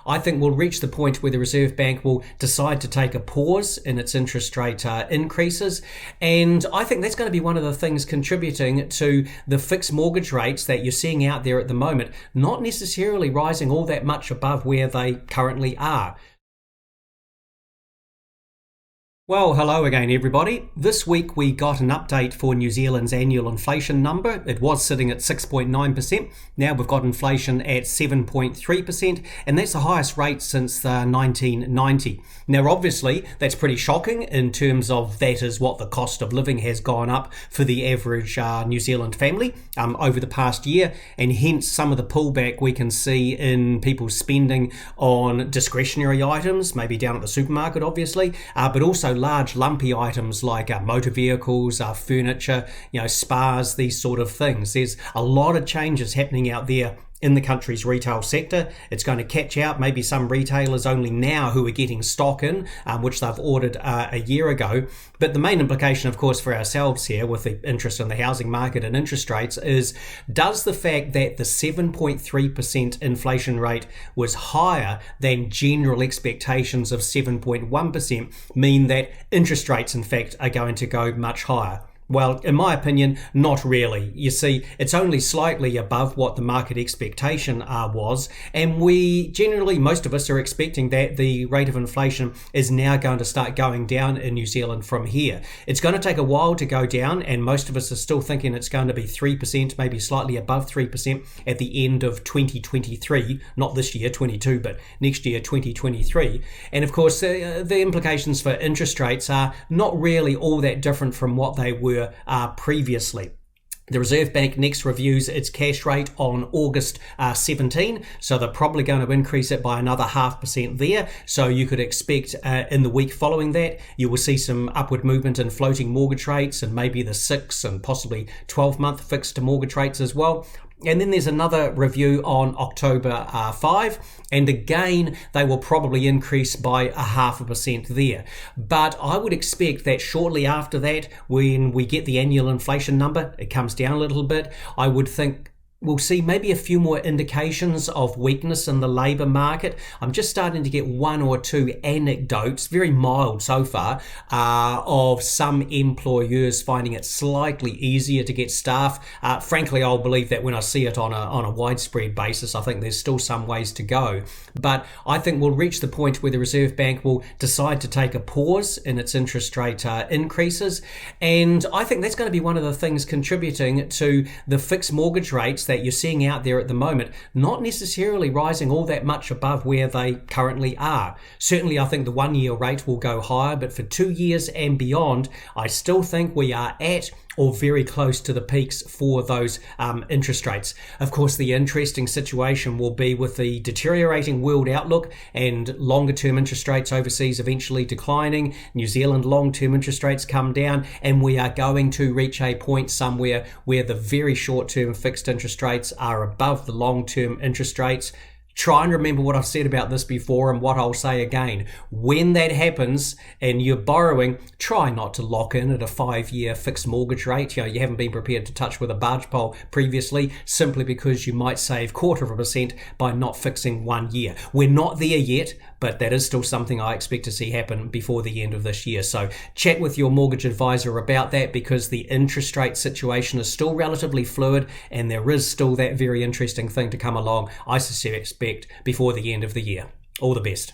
I think we'll reach the point where the Reserve Bank will decide to take a pause in its interest rate increases. And I think that's going to be one of the things contributing to the fixed mortgage rates that you're seeing out there at the moment, not necessarily rising all that much above where they currently are. Well, hello again, everybody. This week we got an update for New Zealand's annual inflation number. It was sitting at 6.9%. Now we've got inflation at 7.3%, and that's the highest rate since 1990. Now, obviously, that's pretty shocking in terms of that is what the cost of living has gone up for the average New Zealand family over the past year, and hence some of the pullback we can see in people's spending on discretionary items, maybe down at the supermarket, obviously, but also large lumpy items like motor vehicles, furniture, spas, these sort of things. There's a lot of changes happening out there in the country's retail sector. It's going to catch out maybe some retailers only now who are getting stock in, which they've ordered a year ago. But the main implication, of course, for ourselves here with the interest in the housing market and interest rates is, does the fact that the 7.3% inflation rate was higher than general expectations of 7.1% mean that interest rates, in fact, are going to go much higher? Well, in my opinion, not really. You see, it's only slightly above what the market expectation was, and most of us are expecting that the rate of inflation is now going to start going down in New Zealand from here. It's going to take a while to go down, and most of us are still thinking it's going to be 3%, maybe slightly above 3% at the end of 2023, not this year, 22, but next year, 2023. And of course, the implications for interest rates are not really all that different from what they were previously. The Reserve Bank next reviews its cash rate on August 17, so they're probably going to increase it by another 0.5% there. So you could expect in the week following that, you will see some upward movement in floating mortgage rates and maybe the 6 and possibly 12-month fixed mortgage rates as well. And then there's another review on October 5, and again, they will probably increase by 0.5% there. But I would expect that shortly after that, when we get the annual inflation number, it comes down a little bit. I would think we'll see maybe a few more indications of weakness in the labour market. I'm just starting to get one or two anecdotes, very mild so far, of some employers finding it slightly easier to get staff. Frankly, I'll believe that when I see it on a widespread basis. I think there's still some ways to go. But I think we'll reach the point where the Reserve Bank will decide to take a pause in its interest rate increases. And I think that's going to be one of the things contributing to the fixed mortgage rates that you're seeing out there at the moment, not necessarily rising all that much above where they currently are. Certainly, I think the 1-year rate will go higher, but for 2 years and beyond, I still think we are at or very close to the peaks for those interest rates. Of course, the interesting situation will be with the deteriorating world outlook and longer-term interest rates overseas eventually declining. New Zealand long-term interest rates come down, and we are going to reach a point somewhere where the very short-term fixed interest rates are above the long-term interest rates. Try and remember what I've said about this before and what I'll say again. When that happens and you're borrowing, try not to lock in at a 5-year fixed mortgage rate. You haven't been prepared to touch with a barge pole previously, simply because you might save 0.25% by not fixing 1 year. We're not there yet, but that is still something I expect to see happen before the end of this year. So chat with your mortgage advisor about that, because the interest rate situation is still relatively fluid, and there is still that very interesting thing to come along, I suspect, before the end of the year. All the best.